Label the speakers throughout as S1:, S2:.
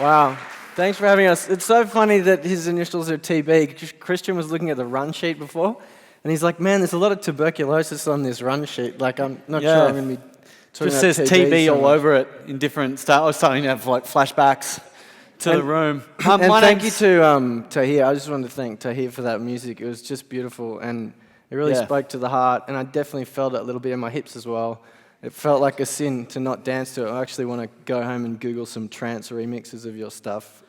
S1: Wow. Thanks for having us. It's so funny that his initials are TB. Christian was looking at the run sheet before, and he's like, man, there's a lot of tuberculosis on this run sheet. Like, I'm not sure I'm going to be talking
S2: just
S1: about
S2: says
S1: TB
S2: TB
S1: so
S2: all
S1: much.
S2: over it in different styles. I was starting to have like flashbacks to the room.
S1: And
S2: My
S1: thank you
S2: name's-
S1: to Tahir. I just wanted to thank Tahir for that music. It was just beautiful, and it really spoke to the heart, and I definitely felt it a little bit in my hips as well. It felt like a sin to not dance to it. I actually want to go home and Google some trance remixes of your stuff.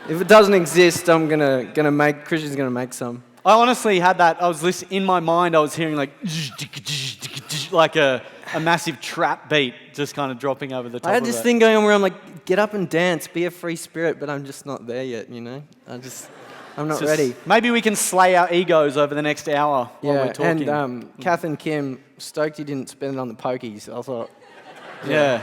S1: If it doesn't exist, I'm Christian's gonna make some.
S2: I honestly had that. I was listening in my mind. I was hearing like a massive trap beat just kind of dropping over the top.
S1: I had
S2: of
S1: this
S2: it.
S1: thing going on where I'm like, get up and dance, be a free spirit, but I'm just not there yet. You know, I'm not ready.
S2: Maybe we can slay our egos over the next hour while we're talking.
S1: And Kath and Kim, stoked you didn't spend it on the pokies. I thought,
S2: yeah,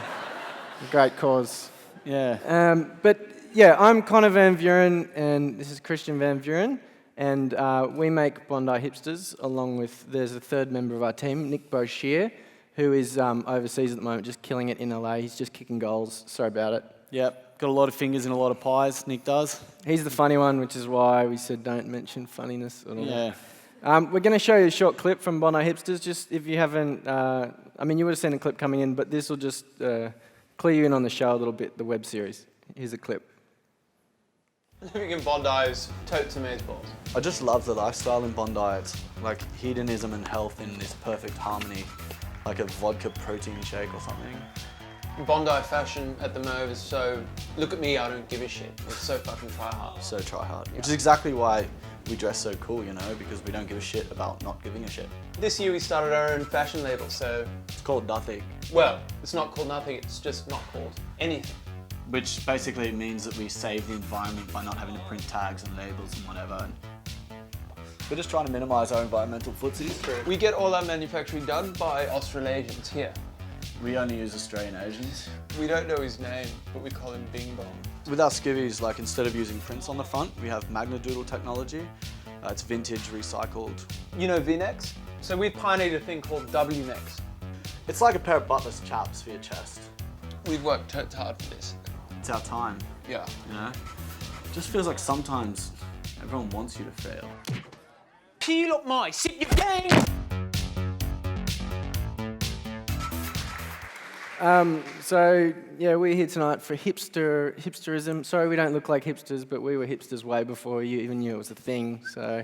S1: great cause.
S2: yeah.
S1: But yeah, I'm Connor Van Vuuren, and this is Christian Van Vuuren, and we make Bondi Hipsters, along with, there's a third member of our team, Nick Boshier, who is overseas at the moment, just killing it in LA. He's just kicking goals. Sorry about it.
S2: Yep. Got a lot of fingers in a lot of pies, Nick does.
S1: He's the funny one, which is why we said don't mention funniness at all.
S2: Yeah.
S1: We're going to show you a short clip from Bondi Hipsters, just if you haven't, I mean, you would have seen a clip coming in, but this will just clear you in on the show a little bit, the web series. Here's a clip.
S3: Living in Bondi is totes amazeballs.
S4: I just love the lifestyle in Bondi. It's like hedonism and health in this perfect harmony, like a vodka protein shake or something.
S3: Bondi fashion at the Move is so, look at me, I don't give a shit. It's so fucking try hard.
S4: So try hard. Which is exactly why we dress so cool, you know, because we don't give a shit about not giving a shit.
S3: This year we started our own fashion label, so,
S4: It's called nothing.
S3: well, it's not called nothing, it's just not called anything.
S4: Which basically means that we save the environment by not having to print tags and labels and whatever. And we're just trying to minimize our environmental footsies.
S3: We get all our manufacturing done by Australasians here.
S4: We only use Australian Asians.
S3: We don't know his name, but we call him Bing Bong.
S4: With our skivvies, like instead of using prints on the front, we have Magnadoodle technology. It's vintage, recycled.
S3: You know V-necks? So we pioneered a thing called W-necks.
S4: It's like a pair of butler's chaps for your chest.
S3: We've worked totes hard for this.
S4: It's our time,
S3: Yeah.
S4: you know? It just feels like sometimes everyone wants you to fail.
S3: Peel up my, sit your game!
S1: So yeah, we're here tonight for hipsterism. Sorry, we don't look like hipsters, but we were hipsters way before you even knew it was a thing. So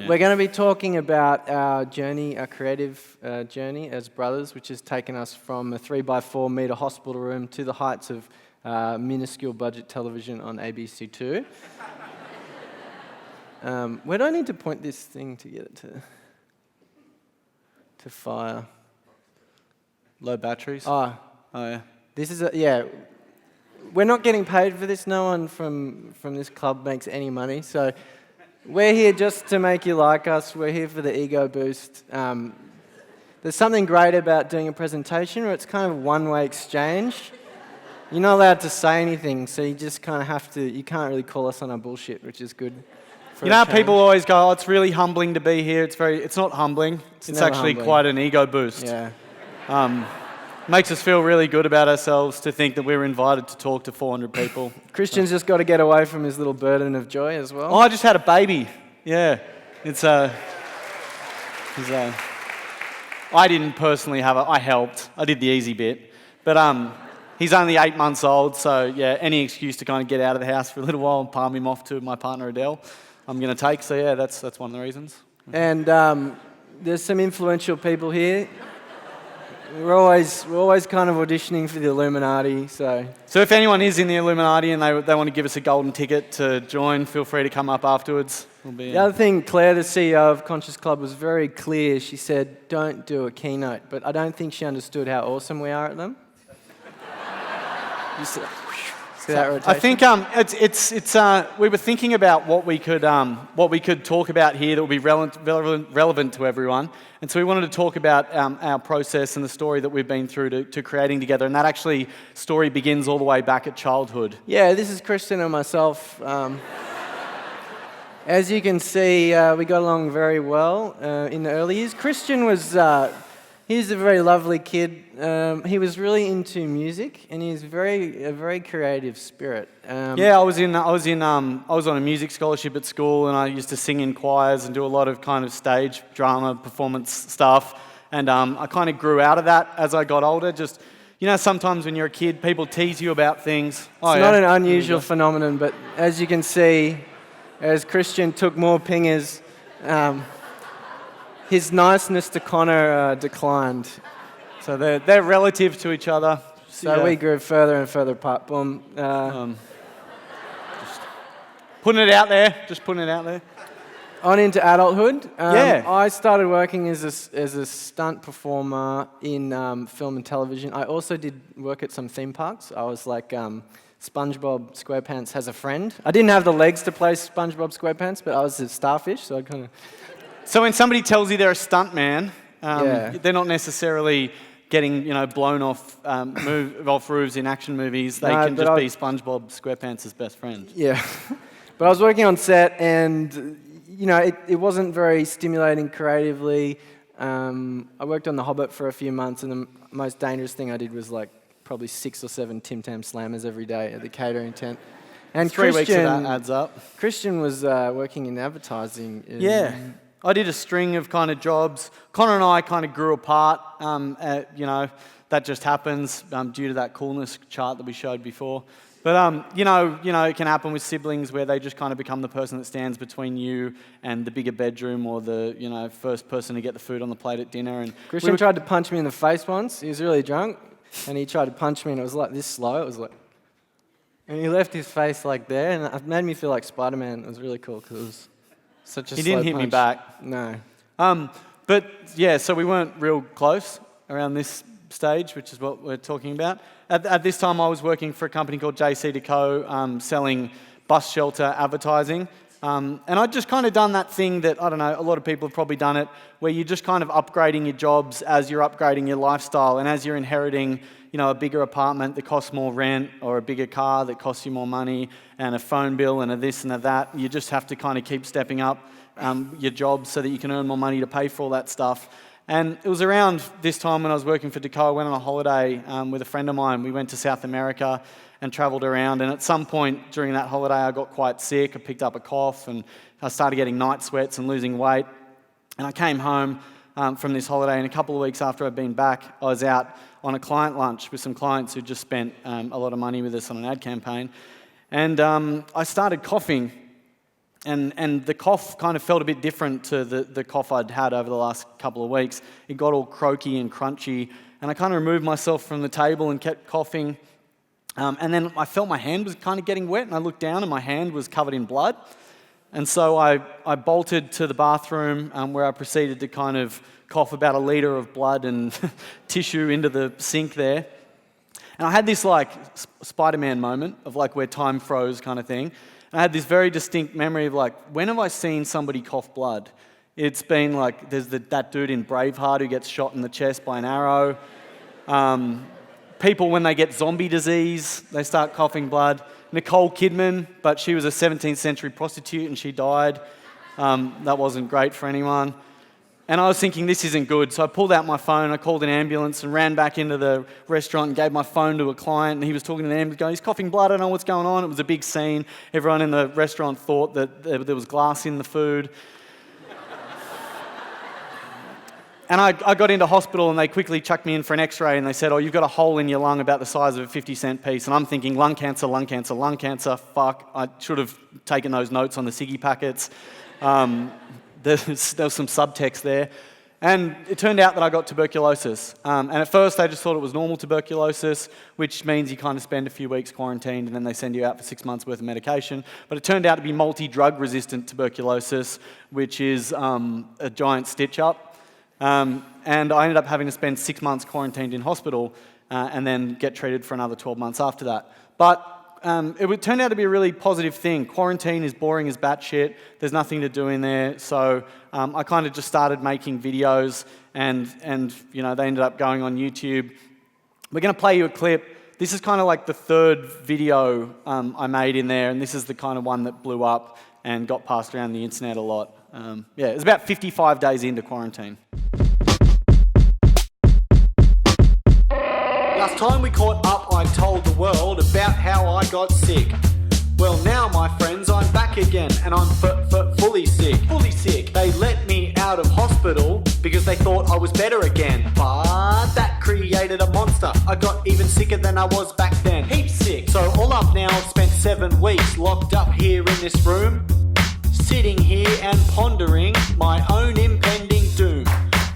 S1: we're going to be talking about our journey, our creative journey as brothers, which has taken us from a 3x4 metre hospital room to the heights of minuscule budget television on ABC2. Where do I need to point this thing to get it to fire?
S2: Low batteries.
S1: Oh,
S2: yeah.
S1: this is we're not getting paid for this. No one from this club makes any money. So we're here just to make you like us. We're here for the ego boost. There's something great about doing a presentation where it's kind of a one-way exchange. You're not allowed to say anything, so you just kind of have to, you can't really call us on our bullshit, which is good.
S2: You know how people always go, oh, it's really humbling to be here. It's not humbling. It's
S1: never
S2: actually
S1: humbling.
S2: quite an ego boost.
S1: Yeah.
S2: Makes us feel really good about ourselves to think that we're invited to talk to 400 people.
S1: Christian's just got to get away from his little burden of joy as well.
S2: Oh, I just had a baby. Yeah. I didn't personally have I helped. I did the easy bit. But he's only 8 months old, so yeah, any excuse to kind of get out of the house for a little while and palm him off to my partner Adele, I'm going to take. So yeah, that's one of the reasons.
S1: And there's some influential people here. We're always kind of auditioning for the Illuminati, so...
S2: So if anyone is in the Illuminati and they want to give us a golden ticket to join, feel free to come up afterwards.
S1: The other thing, Claire, the CEO of Conscious Club, was very clear. She said, don't do a keynote, but I don't think she understood how awesome we are at them. You see that rotation?
S2: I think we were thinking about what we could talk about here that would be relevant to everyone, and so we wanted to talk about our process and the story that we've been through to creating together, and that actually story begins all the way back at childhood.
S1: Yeah, this is Christian and myself. As you can see, we got along very well in the early years. Christian was He's a very lovely kid. He was really into music, and he's a very creative spirit.
S2: Yeah, I was on a music scholarship at school, and I used to sing in choirs and do a lot of kind of stage drama performance stuff. And I kind of grew out of that as I got older. Just, sometimes when you're a kid, people tease you about things.
S1: It's not an unusual phenomenon, but as you can see, as Christian took more pingers, his niceness to Connor declined.
S2: So they're relative to each other.
S1: So we grew further and further apart. Boom.
S2: Just putting it out there. Just putting it out there.
S1: On into adulthood.
S2: Yeah. I
S1: started working as a stunt performer in film and television. I also did work at some theme parks. I was like SpongeBob SquarePants has a friend. I didn't have the legs to play SpongeBob SquarePants, but I was a starfish, so I kind of...
S2: So when somebody tells you they're a stunt man, they're not necessarily getting blown off off roofs in action movies. They can just be SpongeBob SquarePants' best friend.
S1: Yeah, but I was working on set, and it wasn't very stimulating creatively. I worked on The Hobbit for a few months, and the most dangerous thing I did was like probably 6 or 7 Tim Tam Slammers every day at the catering tent. And
S2: 3 weeks of that adds up.
S1: Christian was working in advertising.
S2: Yeah. I did a string of kind of jobs. Connor and I kind of grew apart. That just happens due to that coolness chart that we showed before. But it can happen with siblings where they just kind of become the person that stands between you and the bigger bedroom, or the first person to get the food on the plate at dinner. And
S1: Christian tried to punch me in the face once. He was really drunk, and he tried to punch me, and it was like this slow. It was like, and he left his face like there, and it made me feel like Spider-Man. It was really cool because it was such a
S2: He
S1: slow
S2: didn't hit me
S1: punch.
S2: back.
S1: No.
S2: But yeah, so we weren't real close around this stage, which is what we're talking about. At this time, I was working for a company called JC2Co, selling bus shelter advertising. And I'd just kind of done that thing that, I don't know, a lot of people have probably done it, where you're just kind of upgrading your jobs as you're upgrading your lifestyle, and as you're inheriting a bigger apartment that costs more rent, or a bigger car that costs you more money, and a phone bill and a this and a that. You just have to kind of keep stepping up your job so that you can earn more money to pay for all that stuff. And it was around this time when I was working for Deco, I went on a holiday with a friend of mine. We went to South America and travelled around, and at some point during that holiday I got quite sick. I picked up a cough, and I started getting night sweats and losing weight. And I came home from this holiday, and a couple of weeks after I'd been back, I was out on a client lunch with some clients who just spent a lot of money with us on an ad campaign. And I started coughing, and the cough kind of felt a bit different to the cough I'd had over the last couple of weeks. It got all croaky and crunchy, and I kind of removed myself from the table and kept coughing. And then I felt my hand was kind of getting wet, and I looked down and my hand was covered in blood. And so I bolted to the bathroom where I proceeded to kind of cough about 1 litre of blood and tissue into the sink there. And I had this like Spider-Man moment of like where time froze kind of thing. And I had this very distinct memory of like, when have I seen somebody cough blood? It's been like, there's that dude in Braveheart who gets shot in the chest by an arrow. People, when they get zombie disease, they start coughing blood. Nicole Kidman, but she was a 17th century prostitute and she died. That wasn't great for anyone. And I was thinking, this isn't good. So I pulled out my phone, I called an ambulance and ran back into the restaurant and gave my phone to a client. And he was talking to the ambulance, going, he's coughing blood, I don't know what's going on. It was a big scene. Everyone in the restaurant thought that there was glass in the food. And I got into hospital and they quickly chucked me in for an x-ray and they said, oh, you've got a hole in your lung about the size of a 50-cent piece. And I'm thinking, lung cancer, lung cancer, lung cancer, fuck. I should have taken those notes on the ciggy packets. There was some subtext there. And it turned out that I got tuberculosis. And at first they just thought it was normal tuberculosis, which means you kind of spend a few weeks quarantined and then they send you out for 6 months worth of medication. But it turned out to be multi-drug resistant tuberculosis, which is a giant stitch-up. And I ended up having to spend 6 months quarantined in hospital and then get treated for another 12 months after that. But it turned out to be a really positive thing. Quarantine is boring as batshit. There's nothing to do in there. So I kind of just started making videos and they ended up going on YouTube. We're going to play you a clip. This is kind of like the third video I made in there, and this is the kind of one that blew up and got passed around the internet a lot. It was about 55 days into quarantine.
S4: Last time we caught up, I told the world about how I got sick. Well, now, my friends, I'm back again, and I'm fully sick. Fully sick. They let me out of hospital because they thought I was better again. But that created a monster. I got even sicker than I was back then. Heaps sick. So all up now, I've spent 7 weeks locked up here in this room, sitting here and pondering my own impending doom.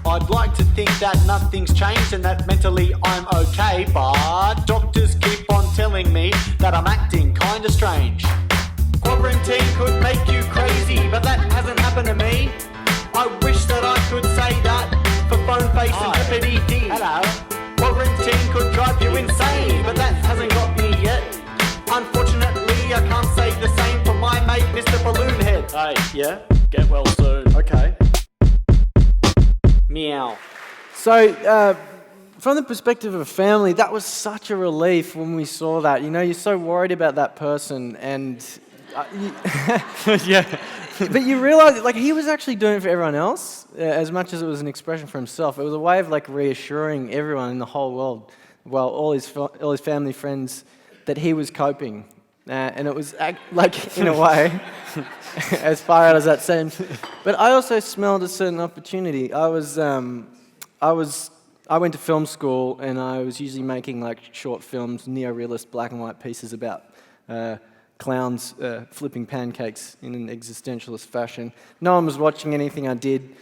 S4: I'd like to think that nothing's changed and that mentally I'm okay, but doctors keep on telling me that I'm acting kinda strange. Quarantine could make you crazy, but that hasn't happened to me. I wish that I could say that for phone face and hippity dee. Hello. Quarantine could drive you insane, but that hasn't got me yet. Unfortunately, I can't say the same for my mate, Mr. Balloonhead.
S5: Hey, yeah? Get well soon.
S4: Okay. Meow.
S1: So, from the perspective of a family, that was such a relief when we saw that. You know, you're so worried about that person, and
S2: Yeah.
S1: but you realise, like, he was actually doing it for everyone else, as much as it was an expression for himself. It was a way of, like, reassuring everyone in the whole world, well, all his family, friends, that he was coping. And it was, like, in a way, as far out as that seems. But I also smelled a certain opportunity. I went to film school, and I was usually making, like, short films, neo-realist black and white pieces about clowns flipping pancakes in an existentialist fashion. No one was watching anything I did.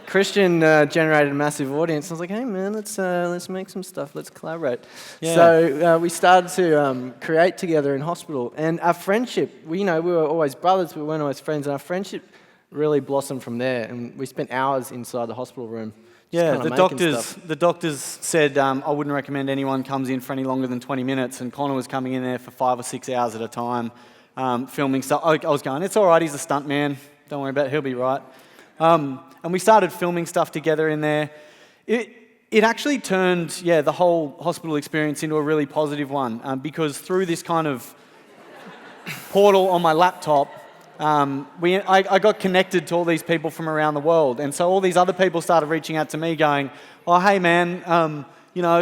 S1: Christian generated a massive audience. I was like, hey man, let's make some stuff. Let's collaborate.
S2: Yeah.
S1: So we started to create together in hospital, and our friendship. We were always brothers, but we weren't always friends. And our friendship really blossomed from there. And we spent hours inside the hospital room.
S2: Yeah,
S1: just
S2: the
S1: kinda making
S2: doctors.
S1: stuff.
S2: The doctors said I wouldn't recommend anyone comes in for any longer than 20 minutes, and Connor was coming in there for 5 or 6 hours at a time, filming stuff. I was going, it's all right. He's a stunt man. Don't worry about it. He'll be right. And we started filming stuff together in there. It actually turned, the whole hospital experience into a really positive one, because through this kind of portal on my laptop, I got connected to all these people from around the world. And so all these other people started reaching out to me going, oh, hey man,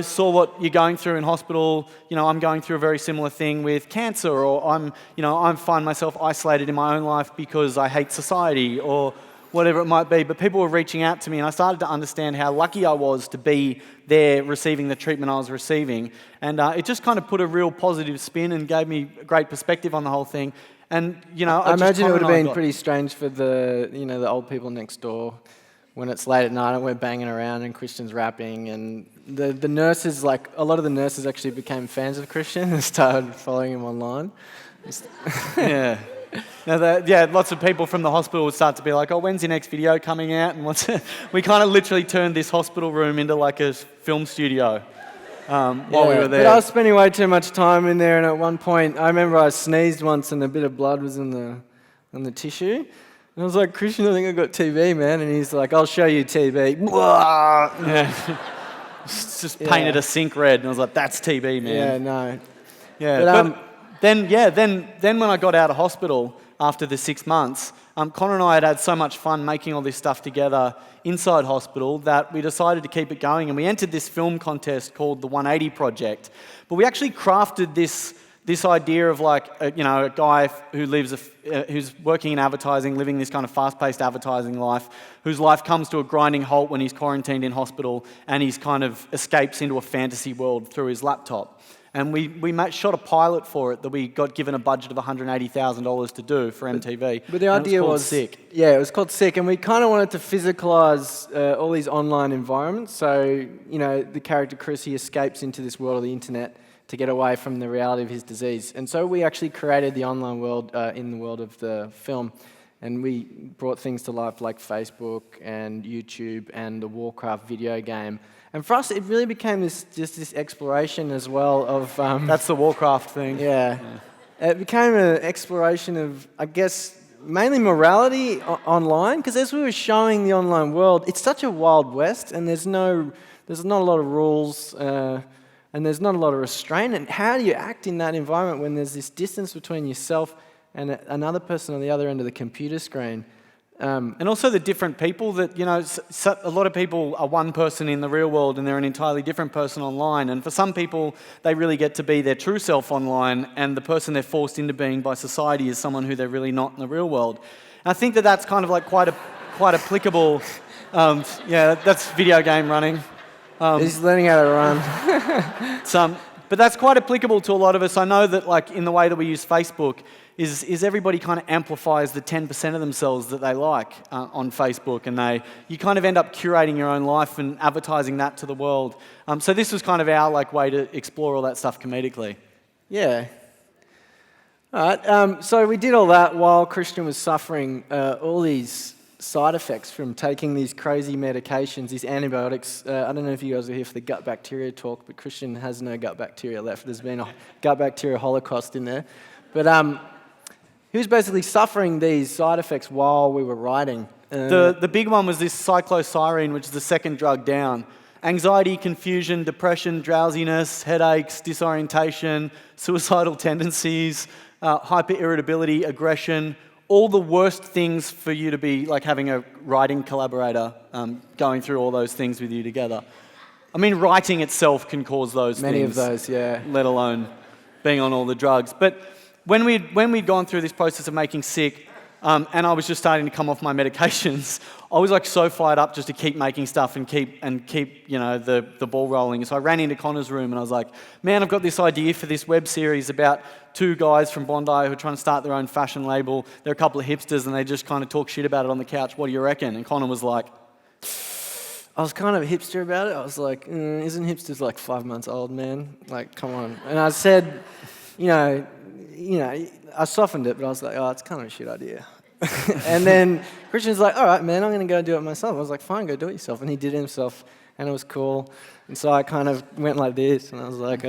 S2: saw what you're going through in hospital. I'm going through a very similar thing with cancer, or I find myself isolated in my own life because I hate society, or whatever it might be. But people were reaching out to me, and I started to understand how lucky I was to be there receiving the treatment I was receiving. And it just kind of put a real positive spin and gave me a great perspective on the whole thing. And,
S1: I imagine it would have been pretty strange for the old people next door when it's late at night and we're banging around and Christian's rapping, and the nurses, like, a lot of the nurses actually became fans of Christian and started following him online.
S2: Yeah. Now, lots of people from the hospital would start to be like, oh, when's your next video coming out? And we kind of literally turned this hospital room into like a film studio while we were there.
S1: But I was spending way too much time in there, and at one point, I remember I sneezed once and a bit of blood was in the tissue. And I was like, Christian, I think I got TB, man. And he's like, I'll show you TB.
S2: Yeah. Just painted a sink red, and I was like, that's TB, man.
S1: Yeah, no.
S2: Yeah, but then when I got out of hospital after the 6 months, Connor and I had so much fun making all this stuff together inside hospital that we decided to keep it going, and we entered this film contest called the 180 Project. But we actually crafted this idea of, like, a guy who's working in advertising, living this kind of fast-paced advertising life, whose life comes to a grinding halt when he's quarantined in hospital, and he's kind of escapes into a fantasy world through his laptop. And we shot a pilot for it that we got given a budget of $180,000 to do for MTV.
S1: But the idea was
S2: Sick.
S1: Yeah, it was called Sick, and we kind of wanted to physicalise all these online environments. So, the character Chris, he escapes into this world of the internet to get away from the reality of his disease. And so we actually created the online world in the world of the film. And we brought things to life like Facebook and YouTube and the Warcraft video game. And for us, it really became this exploration as well of...
S2: That's the Warcraft thing.
S1: Yeah. It became an exploration of, I guess, mainly morality online, because as we were showing the online world, it's such a wild west, and there's not a lot of rules, and there's not a lot of restraint. And how do you act in that environment when there's this distance between yourself and another person on the other end of the computer screen?
S2: And also the different people that, a lot of people are one person in the real world and they're an entirely different person online. And for some people, they really get to be their true self online, and the person they're forced into being by society is someone who they're really not in the real world. And I think that that's kind of like quite applicable. That's video game running.
S1: He's learning how to run.
S2: But that's quite applicable to a lot of us. I know that, like, in the way that we use Facebook, is everybody kind of amplifies the 10% of themselves that they like on Facebook, and you kind of end up curating your own life and advertising that to the world. So this was kind of our way to explore all that stuff comedically.
S1: Yeah. All right. So we did all that while Christian was suffering all these side effects from taking these crazy medications, these antibiotics. I don't know if you guys are here for the gut bacteria talk, but Christian has no gut bacteria left. There's been a gut bacteria holocaust in there. But he was basically suffering these side effects while we were writing.
S2: The big one was this cycloserine, which is the second drug down. Anxiety, confusion, depression, drowsiness, headaches, disorientation, suicidal tendencies, hyper-irritability, aggression, all the worst things for you to be like having a writing collaborator going through all those things with you together. I mean, writing itself can cause those
S1: Many
S2: things.
S1: of those, yeah.
S2: Let alone being on all the drugs. But when we'd gone through this process of making Sick, and I was just starting to come off my medications, I was like so fired up just to keep making stuff and keep the ball rolling. So I ran into Connor's room and I was like, man, I've got this idea for this web series about two guys from Bondi who are trying to start their own fashion label. They're a couple of hipsters and they just kind of talk shit about it on the couch. What do you reckon? And Connor was like,
S1: I was kind of a hipster about it. I was like, isn't hipsters like 5 months old, man? Like, come on. And I said, I softened it, but I was like, oh, it's kind of a shit idea. And then Christian's like, all right, man, I'm going to go do it myself. I was like, fine, go do it yourself. And he did it himself, and it was cool. And so I kind of went like this, and I was like,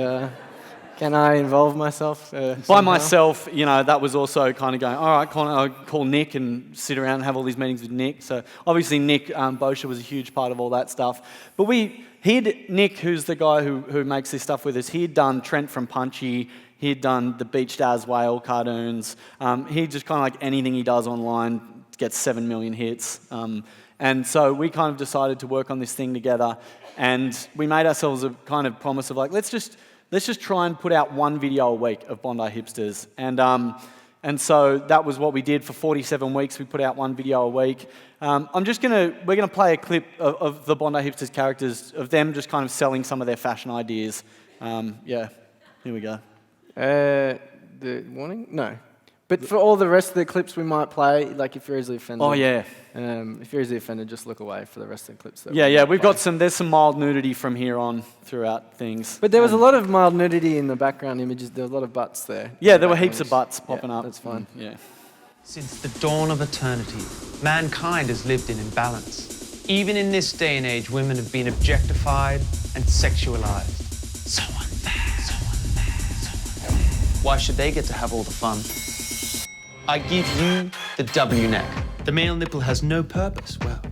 S1: can I involve myself
S2: By myself, that was also kind of going, all right, Connor, I'll call Nick and sit around and have all these meetings with Nick. So obviously Nick Boscher was a huge part of all that stuff. But Nick, who's the guy who makes this stuff with us, he had done Trent from Punchy. He'd done the Beach Stars Whale cartoons. He just kind of like anything he does online gets 7 million hits. And so we kind of decided to work on this thing together. And we made ourselves a kind of promise of like, let's just try and put out one video a week of Bondi Hipsters. And so that was what we did for 47 weeks. We put out one video a week. We're gonna play a clip of the Bondi Hipsters characters, of them just kind of selling some of their fashion ideas. Here we go.
S1: The warning? No. But for all the rest of the clips we might play, like if you're easily offended.
S2: Oh, yeah.
S1: If you're easily offended, just look away for the rest of the clips.
S2: There's some mild nudity from here on throughout things.
S1: But there was a lot of mild nudity in the background images. There were a lot of butts there.
S2: Yeah, there were heaps of butts popping up.
S1: That's fine.
S2: Yeah.
S6: Since the dawn of eternity, mankind has lived in imbalance. Even in this day and age, women have been objectified and sexualized. So unfair. Why should they get to have all the fun? I give you the W neck. The male nipple has no purpose, well,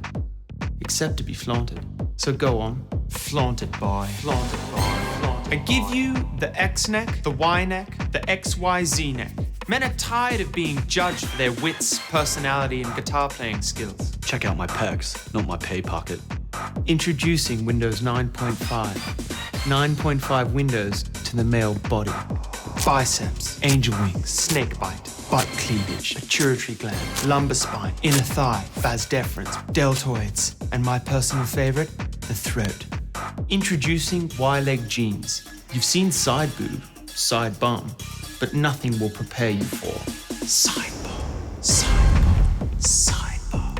S6: except to be flaunted. So go on, flaunt it, boy. Flaunt it, boy. Flaunt it, I give you the X neck, the Y neck, the XYZ neck. Men are tired of being judged for their wits, personality, and guitar playing skills.
S5: Check out my pecs, not my pay pocket.
S6: Introducing Windows 9.5. 9.5 windows to the male body. Biceps, angel wings, snake bite, butt cleavage, pituitary gland, lumbar spine, inner thigh, vas deferens, deltoids, and my personal favorite, the throat. Introducing Y-leg jeans. You've seen side boob, side bum, but nothing will prepare you for side bum, side bum, side bum.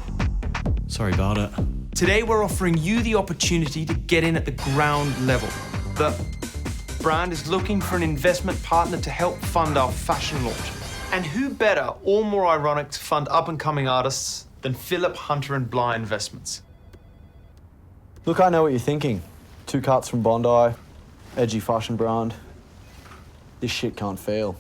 S5: Sorry about it.
S6: Today we're offering you the opportunity to get in at the ground level. The brand is looking for an investment partner to help fund our fashion launch. And who better or more ironic to fund up-and-coming artists than Philip Hunter and Bly Investments?
S7: Look, I know what you're thinking. 2 cuts from Bondi, edgy fashion brand. This shit can't fail.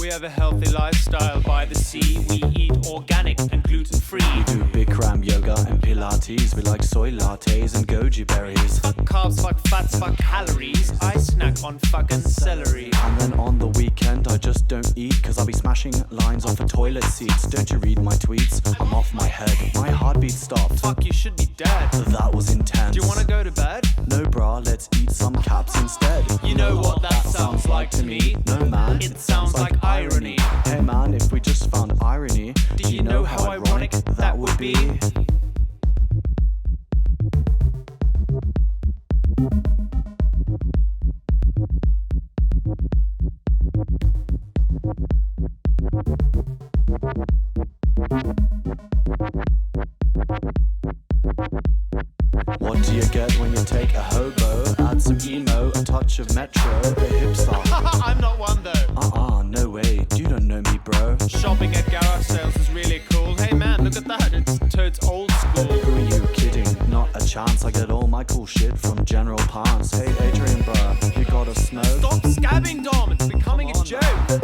S6: We have a healthy lifestyle by the sea. We eat organic and gluten-free.
S5: We do Bikram yoga and Pilates. We like soy lattes and goji berries.
S6: Fuck carbs, fuck fats, fuck calories. I snack on fucking celery.
S5: And then on the weekend I just don't eat, cause I'll be smashing lines off of toilet seats. Don't you read my tweets? I'm off my head, my heartbeat stopped.
S6: Fuck, you should be dead.
S5: That was intense.
S6: Do you wanna go to bed?
S5: No brah, let's eat some caps instead.
S6: You know what that sounds like to me?
S5: No man,
S6: It sounds like irony.
S5: Hey man, if we just found irony,
S6: Do you know how ironic that would be?
S5: What do you get when you take a hobo? Add some emo, a touch of metro, a hipster.
S6: I'm not one though.
S5: No way, you don't know me, bro.
S6: Shopping at garage sales is really cool. Hey man, look at that, it's totes old school.
S5: Who are you kidding? Not a chance. I get all my cool shit from General Pants. Hey Adrian, bruh, you got a smoke?
S6: Stop scabbing, Dom, it's becoming a joke.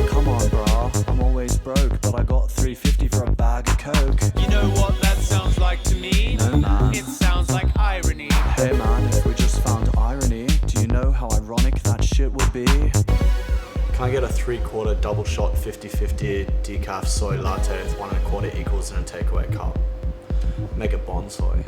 S5: Come on, bruh, I'm always broke, but I got $3.50 for a bag of coke.
S6: You know what that sounds like to me?
S5: No man.
S6: It sounds like irony.
S5: Hey man, if we just found irony, do you know how ironic that shit would be?
S7: Can I get a 3/4 double shot 50/50 decaf soy latte with 1 1/4 equals in a takeaway cup? Make it bon soy.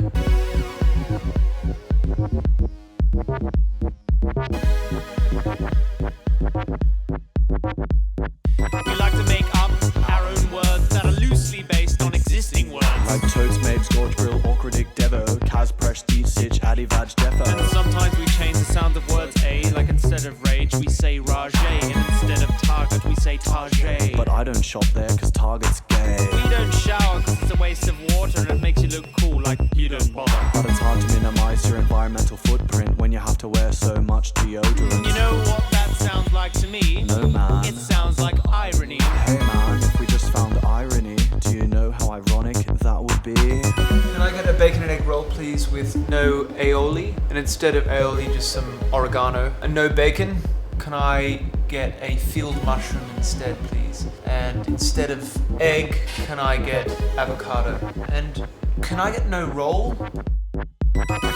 S6: We like to make up our own words that are loosely based on existing words.
S5: Like Toads, Mapes, Gorge Grill, Awkward Dick, Devo, Kaz, Presh, Deep Stitch, Addy, Vaj, Defo.
S6: And sometimes we change the sound of words A, like instead of rage we say rage, and instead of target we say target.
S5: But I don't shop there cause Target's gay.
S6: We don't shower cause it's a waste of water and it makes you look cool like you don't bother.
S5: But it's hard to minimize your environmental footprint when you have to wear so much deodorant.
S6: You know what that sounds like to me?
S5: No man.
S6: It sounds like irony.
S5: Hey man, if we just found irony, do you know how ironic that would be?
S8: Can I get a bacon and egg roll, please, with no aioli? And instead of aioli, just some oregano. And no bacon. Can I get a field mushroom instead, please? And instead of egg, can I get avocado? And can I get no roll?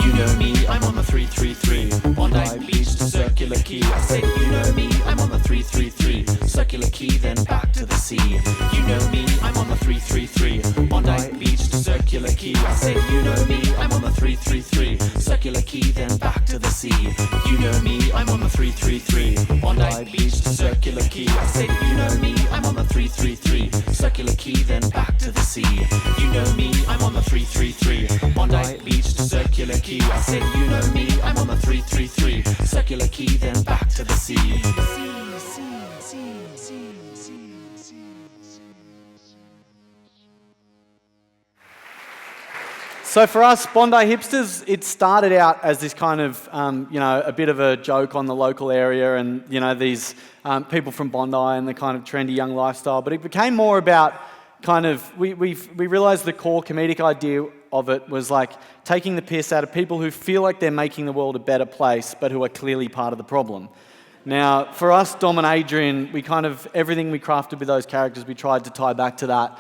S5: You know me, I'm on the 333. Bondi Beach to Circular Quay. I said, you know me, I'm on the 333. Circular Quay, then back to the sea. You know me, I'm on the 333. Bondi Beach to Circular Quay. I said, you know me, I'm on the 333. Circular Quay, then back to the sea. You know me, I'm on the 333. Bondi Beach to Circular Quay. I said, you know me, I'm on the 333. Circular Quay, then back to the sea. You know me, I'm on the 333. Bondi Beach to Circular Quay. I said, you know me, I'm on the 333. Circular Quay, then back to the sea.
S2: So for us, Bondi Hipsters, it started out as this kind of, a bit of a joke on the local area and, these people from Bondi and the kind of trendy young lifestyle. But it became more about we realised the core comedic idea of it was like taking the piss out of people who feel like they're making the world a better place, but who are clearly part of the problem. Now, for us, Dom and Adrian, everything we crafted with those characters, we tried to tie back to that.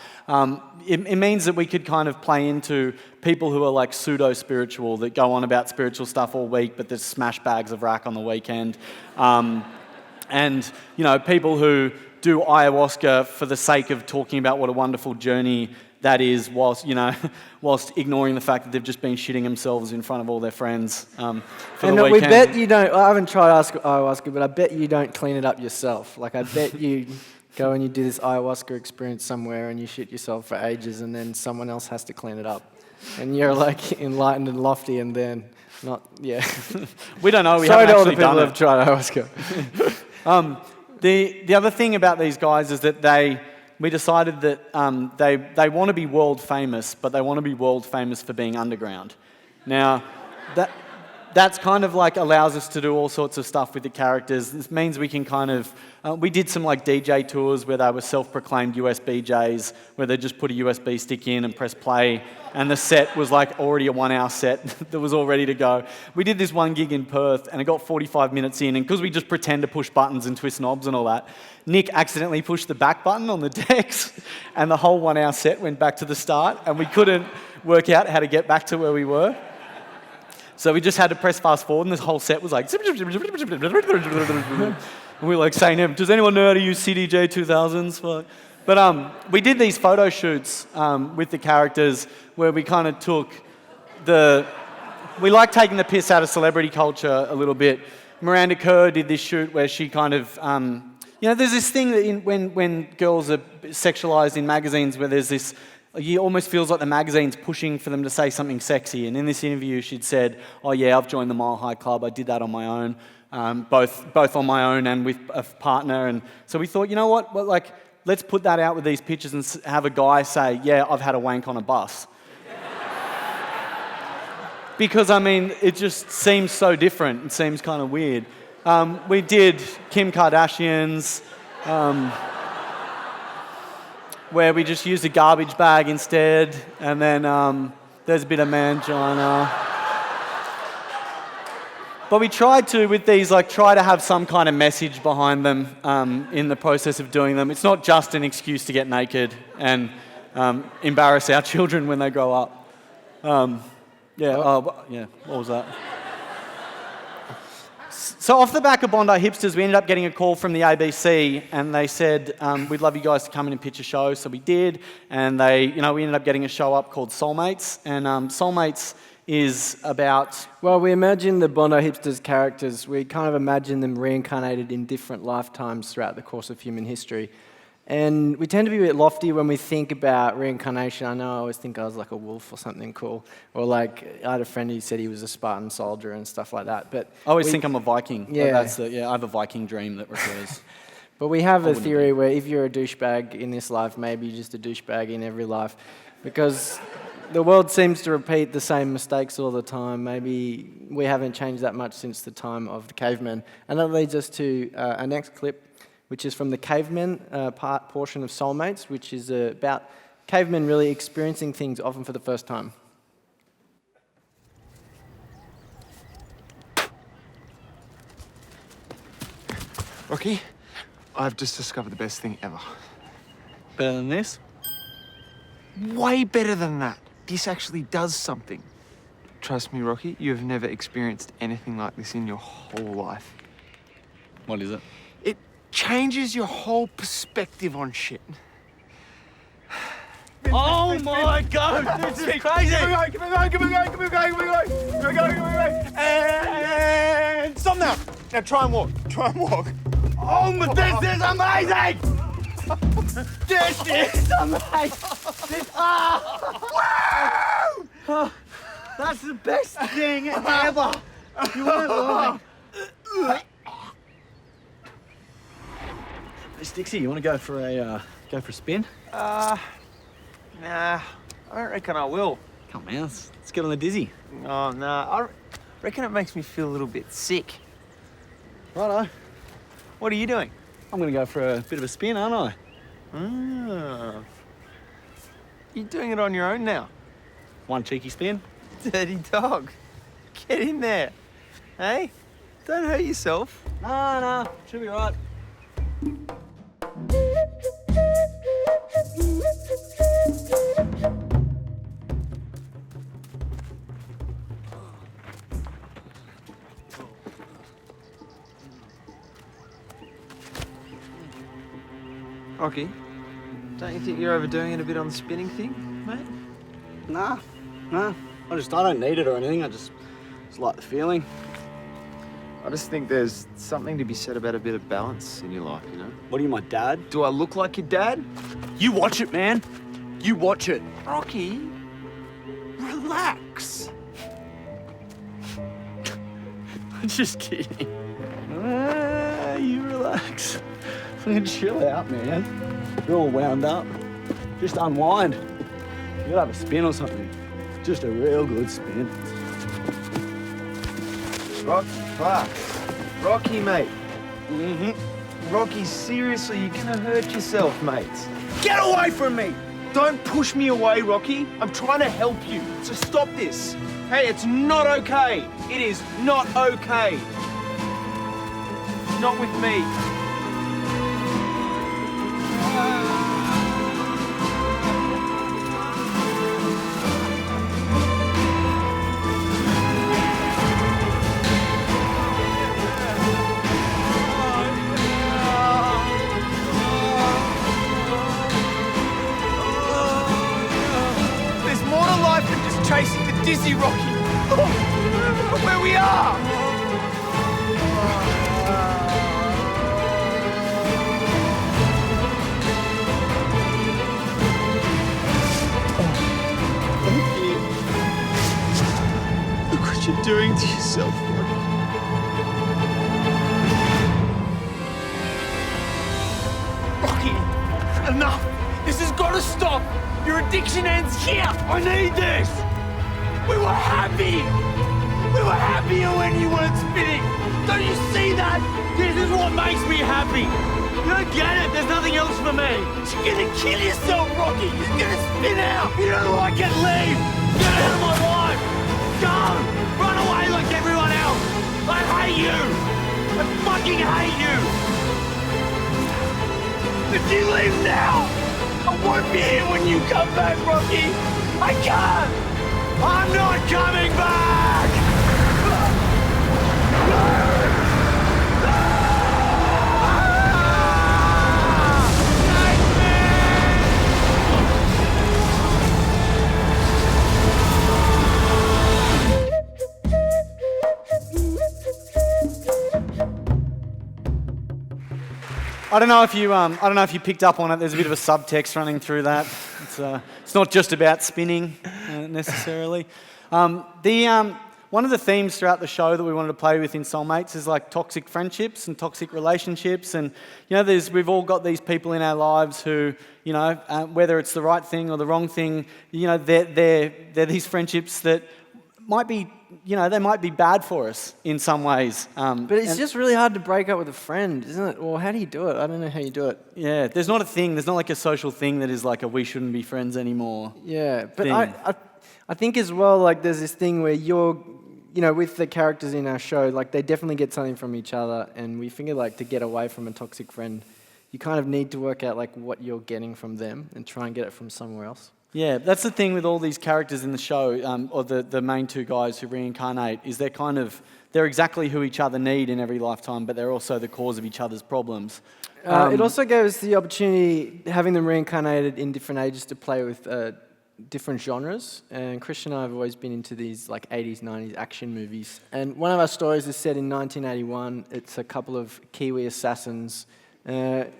S2: It means that we could kind of play into people who are like pseudo-spiritual, that go on about spiritual stuff all week, but there's smash bags of rack on the weekend. And, people who do ayahuasca for the sake of talking about what a wonderful journey that is, whilst ignoring the fact that they've just been shitting themselves in front of all their friends for the weekend.
S1: We bet you don't, I haven't tried ayahuasca, but I bet you don't clean it up yourself. Like, I bet you go and you do this ayahuasca experience somewhere and you shit yourself for ages and then someone else has to clean it up. And you're like enlightened and lofty and then not, yeah.
S2: We don't know, we
S1: Sorry
S2: haven't
S1: to all the
S2: actually
S1: people
S2: done
S1: who have tried ayahuasca.
S2: The other thing about these guys is that we decided that they want to be world famous, but they want to be world famous for being underground. Now, that's kind of like allows us to do all sorts of stuff with the characters. This means we can kind of, we did some like DJ tours where they were self-proclaimed USB Js, where they just put a USB stick in and press play, and the set was like already a 1 hour set that was all ready to go. We did this one gig in Perth, and it got 45 minutes in, and because we just pretend to push buttons and twist knobs and all that, Nick accidentally pushed the back button on the decks, and the whole 1 hour set went back to the start, and we couldn't work out how to get back to where we were. So we just had to press fast forward, and this whole set was like... and we were like saying, does anyone know how to use CDJ 2000s? But we did these photo shoots with the characters where we kind of took the... We like taking the piss out of celebrity culture a little bit. Miranda Kerr did this shoot where she kind of... there's this thing that when girls are sexualized in magazines where there's this... It almost feels like the magazine's pushing for them to say something sexy. And in this interview, she'd said, oh yeah, I've joined the Mile High Club. I did that on my own, both on my own and with a partner. And so we thought, you know what? Well, like, let's put that out with these pictures and have a guy say, yeah, I've had a wank on a bus. Because, I mean, it just seems so different. It seems kind of weird. We did Kim Kardashian's... where we just used a garbage bag instead, and then there's a bit of mangina. But we tried to, with these, like, try to have some kind of message behind them in the process of doing them. It's not just an excuse to get naked and embarrass our children when they grow up. What was that? So off the back of Bondi Hipsters, we ended up getting a call from the ABC, and they said, we'd love you guys to come in and pitch a show. So we did, and we ended up getting a show up called Soulmates. And Soulmates is about...
S1: Well, we imagine the Bondi Hipsters characters, we kind of imagine them reincarnated in different lifetimes throughout the course of human history. And we tend to be a bit lofty when we think about reincarnation. I know I always think I was like a wolf or something cool. Or like, I had a friend who said he was a Spartan soldier and stuff like that. But
S2: I always think I'm a Viking.
S1: Yeah.
S2: I have a Viking dream that recurs.
S1: But we have a theory where if you're a douchebag in this life, maybe you're just a douchebag in every life. Because the world seems to repeat the same mistakes all the time. Maybe we haven't changed that much since the time of the cavemen. And that leads us to our next clip, which is from the cavemen portion of Soulmates, which is about cavemen really experiencing things often for the first time.
S9: Rocky, I've just discovered the best thing ever.
S2: Better than this?
S9: Way better than that. This actually does something. Trust me, Rocky, you have never experienced anything like this in your whole life.
S2: What is it?
S9: It changes your whole perspective on shit.
S2: Oh my God, this is crazy!
S9: Keep it going. And stop now. Now try and walk.
S2: Oh, but this is amazing! This is amazing! Woo! That's the best thing ever! You want to Hey, Stixie, you want to go for a spin?
S9: Nah, I don't reckon I will.
S2: Come on, let's get on the dizzy.
S9: Oh, nah, I reckon it makes me feel a little bit sick.
S2: Righto.
S9: What are you doing?
S2: I'm going to go for a bit of a spin, aren't I?
S9: Ah. You're doing it on your own now.
S2: One cheeky spin.
S9: Dirty dog. Get in there. Hey, don't hurt yourself.
S2: No, should be right.
S9: Rocky, don't you think you're overdoing it a bit on the spinning thing, mate?
S2: Nah. I don't need it or anything. I just like the feeling.
S9: I just think there's something to be said about a bit of balance in your life, you know?
S2: What are you, my dad?
S9: Do I look like your dad?
S2: You watch it, man. You watch it.
S9: Rocky, relax.
S2: I'm just kidding. You relax. Fucking chill out, man. You're all wound up. Just unwind. You gotta have a spin or something. Just a real good spin.
S9: Rocky, mate. Rocky, seriously, you're gonna hurt yourself, mate. Get away from me! Don't push me away, Rocky. I'm trying to help you. So stop this. Hey, it's not okay. It is not okay. Not with me. There's more to life than just chasing the dizzy, Rocky. Look where we are. Look what you're doing to yourself, Rocky. Enough! This has got to stop! Your addiction ends here! I need this! We were happy! We were happier when you weren't spinning! Don't you see that? This is what makes me happy! You don't get it! There's nothing else for me! You're gonna kill yourself, Rocky! You're gonna spin out! You don't like it, leave! Get out of my life! Go! Run away like everyone else! I hate you! I fucking hate you! If you leave now, I won't be here when you come back, Rocky! I can't! I'm not coming back!
S2: I don't know if you picked up on it. There's a bit of a subtext running through that. It's not just about spinning necessarily. One of the themes throughout the show that we wanted to play with in Soulmates is like toxic friendships and toxic relationships, and we've all got these people in our lives who, whether it's the right thing or the wrong thing, they're these friendships that might be. They might be bad for us in some ways.
S1: But it's just really hard to break up with a friend, isn't it? Well, how do you do it? I don't know how you do it.
S2: Yeah, there's not a thing. There's not like a social thing that is like a we shouldn't be friends anymore.
S1: Yeah, but I think as well, like there's this thing where with the characters in our show, like they definitely get something from each other, and we figure like to get away from a toxic friend, you kind of need to work out like what you're getting from them and try and get it from somewhere else.
S2: Yeah, that's the thing with all these characters in the show, or the main two guys who reincarnate, is they're exactly who each other need in every lifetime, but they're also the cause of each other's problems.
S1: It also gave us the opportunity, having them reincarnated in different ages, to play with different genres. And Christian and I have always been into these like 80s, 90s action movies. And one of our stories is set in 1981. It's a couple of Kiwi assassins. The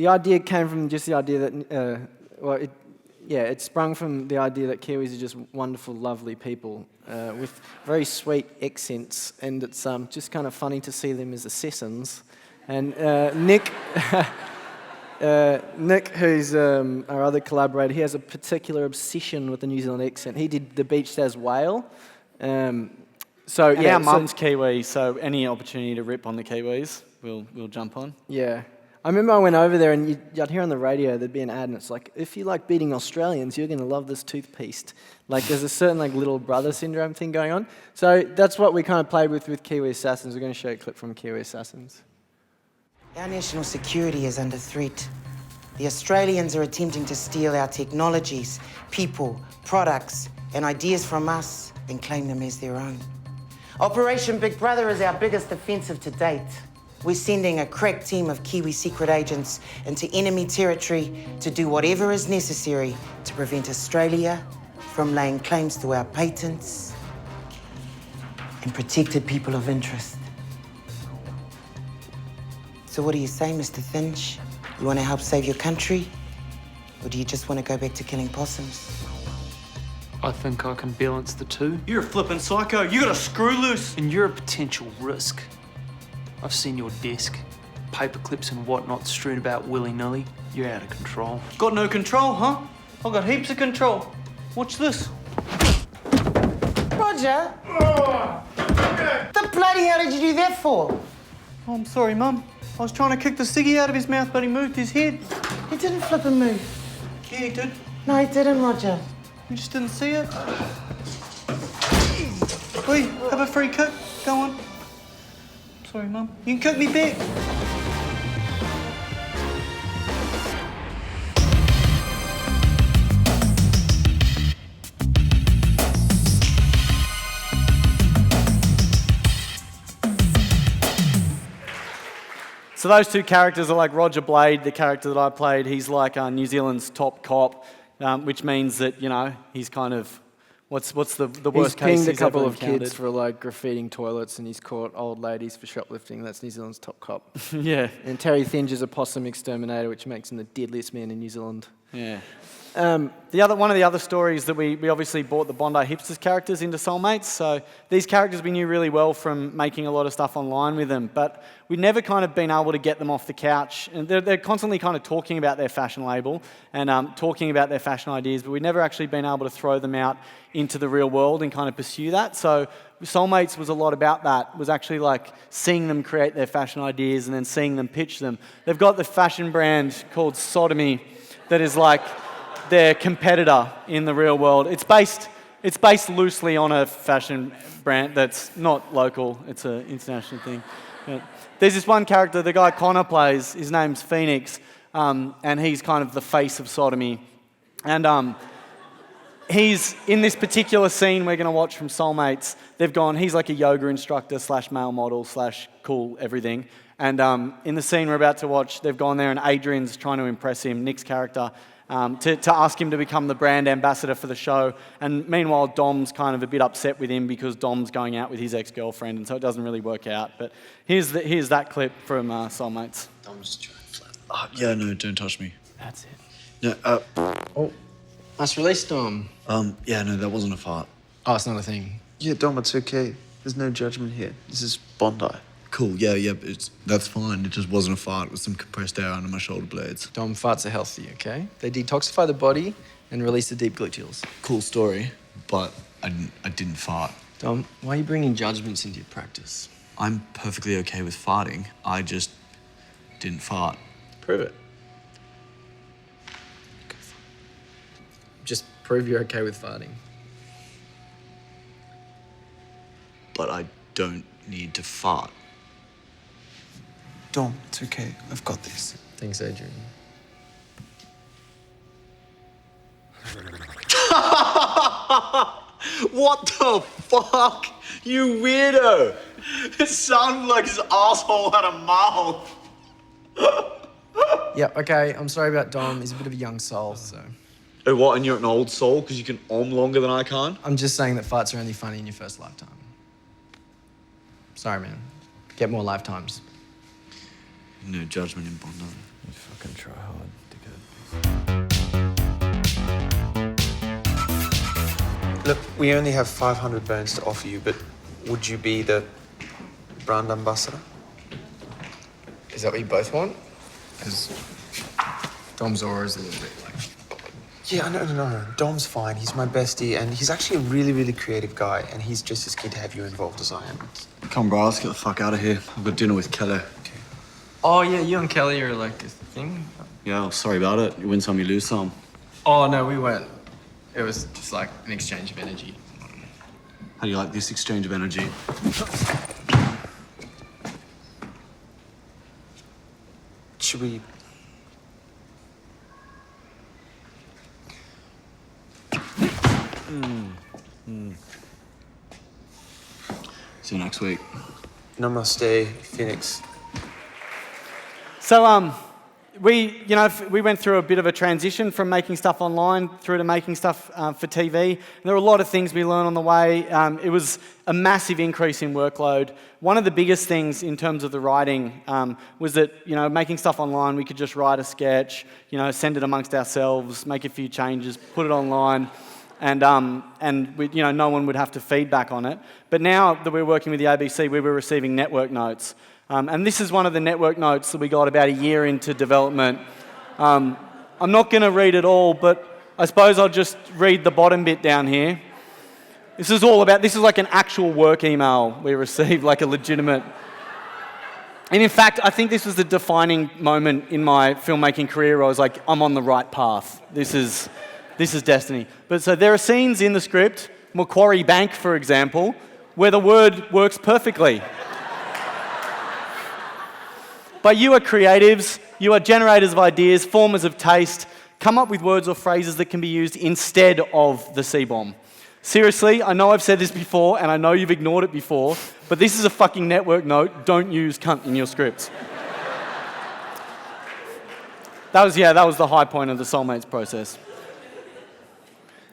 S1: idea came from just the idea that, it sprung from the idea that Kiwis are just wonderful, lovely people with very sweet accents, and it's just kind of funny to see them as assassins. And Nick, who's our other collaborator, he has a particular obsession with the New Zealand accent. He did The Beach Says Whale.
S2: Our mum's Kiwi, so any opportunity to rip on the Kiwis, we'll jump on.
S1: Yeah. I remember I went over there and I'd hear on the radio there'd be an ad and it's like, if you like beating Australians, you're going to love this toothpaste. Like there's a certain like little brother syndrome thing going on. So that's what we kind of played with Kiwi Assassins. We're going to show you a clip from Kiwi Assassins.
S10: Our national security is under threat. The Australians are attempting to steal our technologies, people, products, and ideas from us and claim them as their own. Operation Big Brother is our biggest offensive to date. We're sending a crack team of Kiwi secret agents into enemy territory to do whatever is necessary to prevent Australia from laying claims to our patents and protected people of interest. So what do you say, Mr. Finch? You want to help save your country? Or do you just want to go back to killing possums?
S6: I think I can balance the two.
S11: You're a flippin' psycho. You got a screw loose.
S6: And you're a potential risk. I've seen your desk. Paper clips and whatnot strewn about willy-nilly. You're out of control.
S11: Got no control, huh? I've got heaps of control. Watch this.
S10: Roger! the bloody hell did you do that for?
S11: Oh, I'm sorry, Mum. I was trying to kick the ciggy out of his mouth, but he moved his head.
S10: He didn't flip and move.
S11: Yeah, he did.
S10: No, he didn't, Roger.
S11: You just didn't see it. Oi, have a free kick. Go on. Sorry, Mum. You can kick me back.
S2: So those two characters are like Roger Blade, the character that I played. He's like New Zealand's top cop, which means that, you know, he's kind of, what's the worst case
S1: He's pinged a couple
S2: ever
S1: of
S2: encountered?
S1: kids for like graffitiing toilets, and he's caught old ladies for shoplifting. That's New Zealand's top cop.
S2: Yeah.
S1: And Terry Thinge is a possum exterminator, which makes him the deadliest man in New Zealand.
S2: Yeah. One of the other stories that we obviously brought the Bondi Hipsters characters into Soulmates. So these characters we knew really well from making a lot of stuff online with them, but we'd never kind of been able to get them off the couch. And they're constantly kind of talking about their fashion label and talking about their fashion ideas, but we'd never actually been able to throw them out into the real world and kind of pursue that. So Soulmates was a lot about that, was actually like seeing them create their fashion ideas and then seeing them pitch them. They've got the fashion brand called Sodomy that is like their competitor in the real world. It's based loosely on a fashion brand that's not local. It's an international thing. There's this one character, the guy Connor plays. His name's Phoenix, and he's kind of the face of Sodomy. And he's in this particular scene we're going to watch from Soulmates. He's like a yoga instructor / male model / cool everything. And in the scene we're about to watch, they've gone there and Adrian's trying to impress him, Nick's character, to ask him to become the brand ambassador for the show. And meanwhile, Dom's kind of a bit upset with him because Dom's going out with his ex-girlfriend, and so it doesn't really work out. But here's that clip from Soulmates.
S12: Dom's trying to flat. Yeah, no, don't touch me.
S1: That's it.
S12: No,
S1: Oh, nice release, Dom.
S12: yeah, no, that wasn't a fart.
S1: Oh, it's not a thing.
S13: Yeah, Dom, it's okay. There's no judgment here. This is Bondi.
S12: Cool, yeah, that's fine. It just wasn't a fart. It was some compressed air under my shoulder blades.
S1: Dom, farts are healthy, okay? They detoxify the body and release the deep gluteals.
S12: Cool story, but I didn't fart.
S1: Dom, why are you bringing judgments into your practice?
S12: I'm perfectly okay with farting. I just didn't fart.
S1: Prove it. Just prove you're okay with farting.
S12: But I don't need to fart.
S13: Dom, it's okay. I've got this.
S1: Thanks, Adrian.
S7: What the fuck? You weirdo! It sounded like his asshole had a mouth.
S1: Yeah, okay, I'm sorry about Dom. He's a bit of a young soul, so...
S7: Oh, what, and you're an old soul because you can longer than I can?
S1: I'm just saying that farts are only funny in your first lifetime. Sorry, man. Get more lifetimes.
S12: No judgment in Bondi.
S13: You fucking try hard, dickhead. Look, we only have 500 bones to offer you, but would you be the brand ambassador?
S1: Is that what you both want? Because Dom's aura is a little bit like...
S13: Yeah, no. Dom's fine. He's my bestie, and he's actually a really, really creative guy, and he's just as keen to have you involved as I am.
S12: Come, bro, let's get the fuck out of here. I've got dinner with Kelly.
S1: Oh, yeah, you and Kelly are like this thing?
S12: Yeah, well, sorry about it. You win some, you lose some.
S1: Oh, no, we weren't. It was just like an exchange of energy.
S12: How do you like this exchange of energy?
S13: Should we...
S12: See you next week.
S13: Namaste, Phoenix.
S2: So we went through a bit of a transition from making stuff online through to making stuff for TV. And there were a lot of things we learned on the way. It was a massive increase in workload. One of the biggest things in terms of the writing was that, making stuff online, we could just write a sketch, send it amongst ourselves, make a few changes, put it online, and we, no one would have to feedback on it. But now that we're working with the ABC, we were receiving network notes. And this is one of the network notes that we got about a year into development. I'm not going to read it all, but I suppose I'll just read the bottom bit down here. This is like an actual work email we received, like a legitimate. And in fact, I think this was the defining moment in my filmmaking career where I was like, I'm on the right path. This is destiny. But so there are scenes in the script, Macquarie Bank, for example, where the word works perfectly. But you are creatives, you are generators of ideas, formers of taste. Come up with words or phrases that can be used instead of the C-bomb. Seriously, I know I've said this before, and I know you've ignored it before, but this is a fucking network note. Don't use cunt in your scripts. That was the high point of the Soulmates process.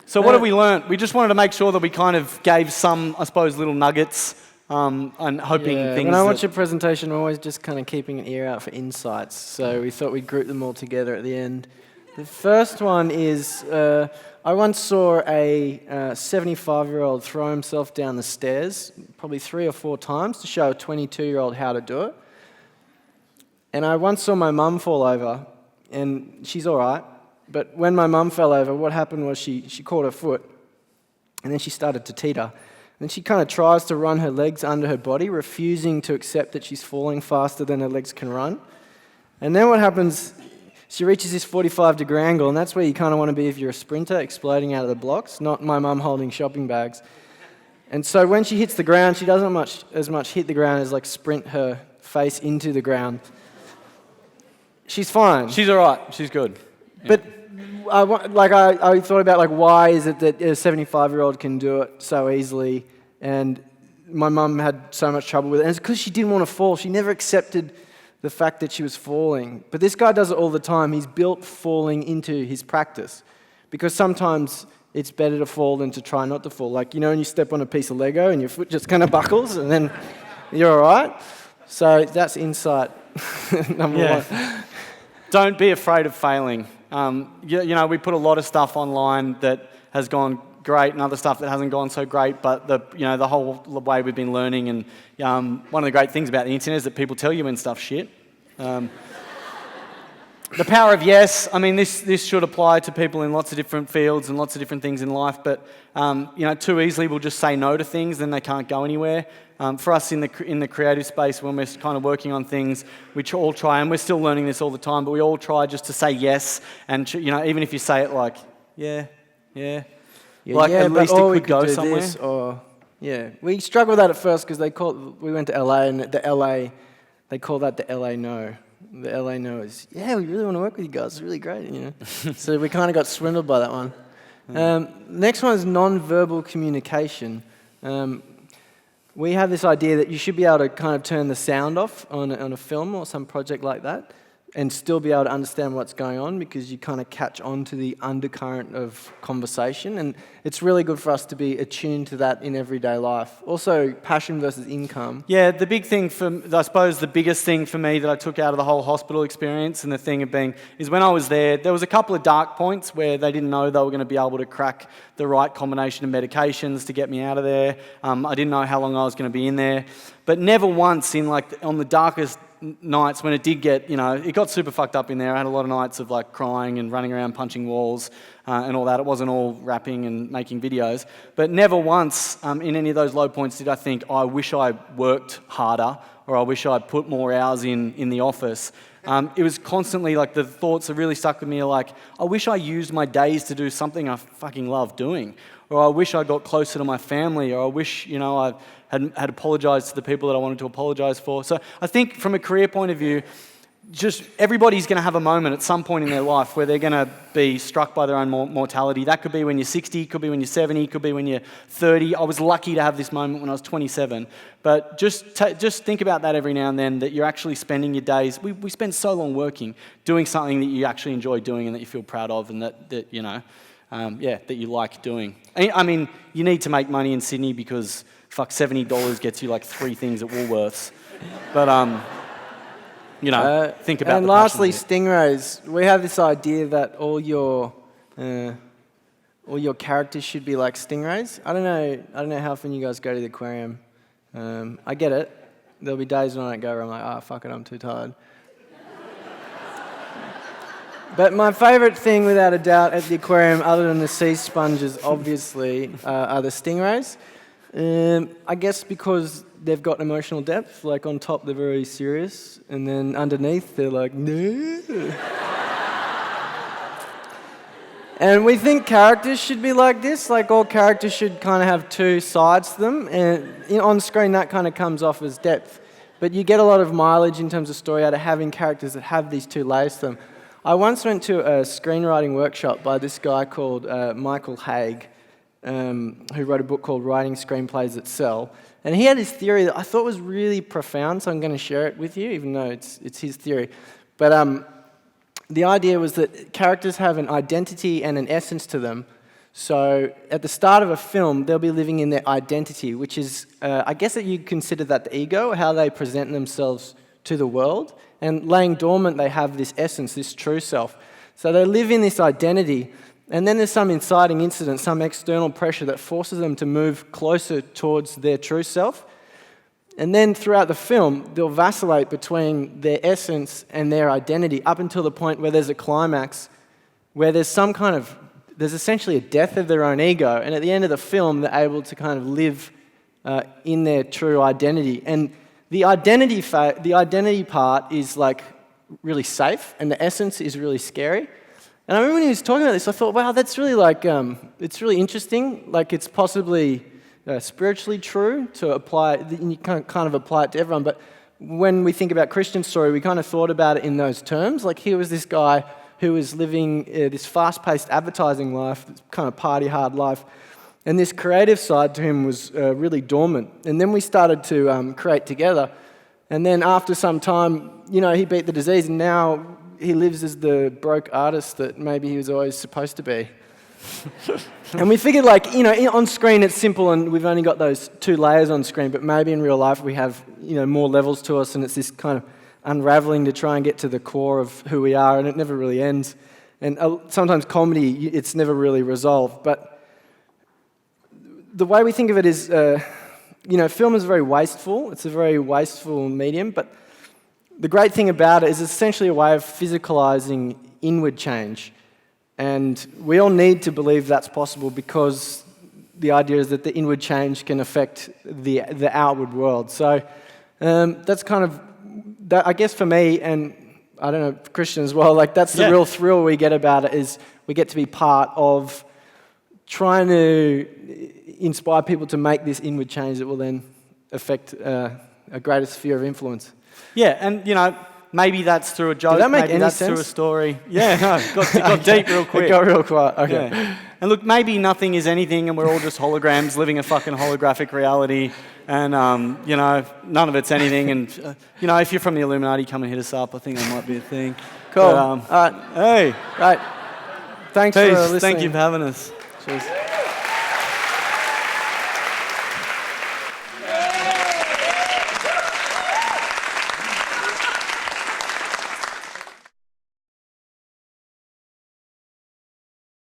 S2: So what have we learnt? We just wanted to make sure that we kind of gave some, I suppose, little nuggets, and hoping things.
S1: When I watch a presentation, I'm always just kind of keeping an ear out for insights. So we thought we'd group them all together at the end. The first one is, I once saw a 75-year-old throw himself down the stairs probably 3 or 4 times to show a 22-year-old how to do it. And I once saw my mum fall over, and she's all right. But when my mum fell over, what happened was she caught her foot, and then she started to teeter. And she kind of tries to run her legs under her body, refusing to accept that she's falling faster than her legs can run. And then what happens, she reaches this 45-degree angle, and that's where you kind of want to be if you're a sprinter, exploding out of the blocks, not my mum holding shopping bags. And so when she hits the ground, she doesn't as much hit the ground as like sprint her face into the ground. She's fine.
S2: She's all right. She's good.
S1: But I thought about like why is it that a 75-year-old can do it so easily, and my mum had so much trouble with it. And it's because she didn't want to fall. She never accepted the fact that she was falling. But this guy does it all the time. He's built falling into his practice, because sometimes it's better to fall than to try not to fall. Like, you know, when you step on a piece of Lego and your foot just kind of buckles and then you're all right. So that's insight number one.
S2: Don't be afraid of failing. You know, we put a lot of stuff online that has gone great and other stuff that hasn't gone so great, but the whole way we've been learning, and one of the great things about the internet is that people tell you when stuff's shit. The power of yes, I mean, this should apply to people in lots of different fields and lots of different things in life, but too easily we'll just say no to things, then they can't go anywhere. For us in the creative space, when we're kind of working on things, we all try, and we're still learning this all the time, but we all try just to say yes, and even if you say it like, at least it could go somewhere.
S1: We struggled with that at first because we went to LA, and they call that the LA no. The LA no is, we really want to work with you guys, it's really great, So we kind of got swindled by that one. Next one is non-verbal communication. We have this idea that you should be able to kind of turn the sound off on a film or some project like that and still be able to understand what's going on, because you kind of catch on to the undercurrent of conversation, and it's really good for us to be attuned to that in everyday life. Also, passion versus income.
S2: Yeah, the big thing I suppose the biggest thing for me that I took out of the whole hospital experience and the thing of being, is when I was there was a couple of dark points where they didn't know they were going to be able to crack the right combination of medications to get me out of there. I didn't know how long I was going to be in there, but never once on the darkest nights when it did get, it got super fucked up in there. I had a lot of nights of like crying and running around punching walls and all that. It wasn't all rapping and making videos. But never once in any of those low points did I think, I wish I worked harder, or I wish I put more hours in the office. It was constantly like the thoughts that really stuck with me are like, I wish I used my days to do something I fucking love doing. Or I wish I got closer to my family, or I wish, I had apologised to the people that I wanted to apologise for. So I think from a career point of view, just everybody's going to have a moment at some point in their life where they're going to be struck by their own mortality. That could be when you're 60, could be when you're 70, could be when you're 30. I was lucky to have this moment when I was 27. But just think about that every now and then, that you're actually spending your days. We spend so long working, doing something that you actually enjoy doing and that you feel proud of, and that you like doing. I mean, you need to make money in Sydney because $70 gets you like 3 things at Woolworths. But think about.
S1: And lastly, stingrays. We have this idea that all your characters should be like stingrays. I don't know how often you guys go to the aquarium. I get it. There'll be days when I don't go where I'm like, fuck it, I'm too tired. But my favourite thing, without a doubt, at the aquarium, other than the sea sponges, obviously, are the stingrays. I guess because they've got emotional depth. Like on top, they're very serious, and then underneath, they're like, no. And we think characters should be like this. Like all characters should kind of have two sides to them, and on screen that kind of comes off as depth. But you get a lot of mileage in terms of story out of having characters that have these two layers to them. I once went to a screenwriting workshop by this guy called Michael Haig, who wrote a book called Writing Screenplays That Sell. And he had his theory that I thought was really profound, so I'm going to share it with you, even though it's his theory. But the idea was that characters have an identity and an essence to them. So at the start of a film, they'll be living in their identity, which is, I guess that you consider that the ego, how they present themselves to the world. And laying dormant, they have this essence, this true self. So they live in this identity, and then there's some inciting incident, some external pressure that forces them to move closer towards their true self. And then throughout the film, they'll vacillate between their essence and their identity up until the point where there's a climax where there's essentially a death of their own ego. And at the end of the film, they're able to kind of live in their true identity. And the identity part is like really safe, and the essence is really scary. And I remember when he was talking about this, I thought, wow, that's really it's really interesting. Like it's possibly spiritually true to apply, and you can kind of apply it to everyone. But when we think about Christian story, we kind of thought about it in those terms. Like here was this guy who was living this fast-paced advertising life, this kind of party hard life. And this creative side to him was really dormant. And then we started to create together. And then after some time, he beat the disease, and now he lives as the broke artist that maybe he was always supposed to be. And we figured, on screen it's simple and we've only got those two layers on screen, but maybe in real life we have, more levels to us, and it's this kind of unraveling to try and get to the core of who we are, and it never really ends. And sometimes comedy, it's never really resolved. But the way we think of it is, film is very wasteful. It's a very wasteful medium, but the great thing about it is it's essentially a way of physicalizing inward change. And we all need to believe that's possible, because the idea is that the inward change can affect the outward world. So that's kind of, that, I guess for me, and I don't know, Christian as well, that's the real thrill we get about it, is we get to be part of trying to inspire people to make this inward change that will then affect a greater sphere of influence.
S2: Yeah, and maybe that's through a joke.
S1: Did that make
S2: maybe
S1: any
S2: that's
S1: sense?
S2: through a story. Yeah, no, it got deep real quick.
S1: It got real quiet. Okay.
S2: Yeah. And look, maybe nothing is anything, and we're all just holograms living a fucking holographic reality, and none of it's anything. And if you're from the Illuminati, come and hit us up. I think that might be a thing.
S1: Cool.
S2: But, hey,
S1: Right. Thanks for
S2: peace.
S1: listening.
S2: Thank you for having us.
S1: Cheers.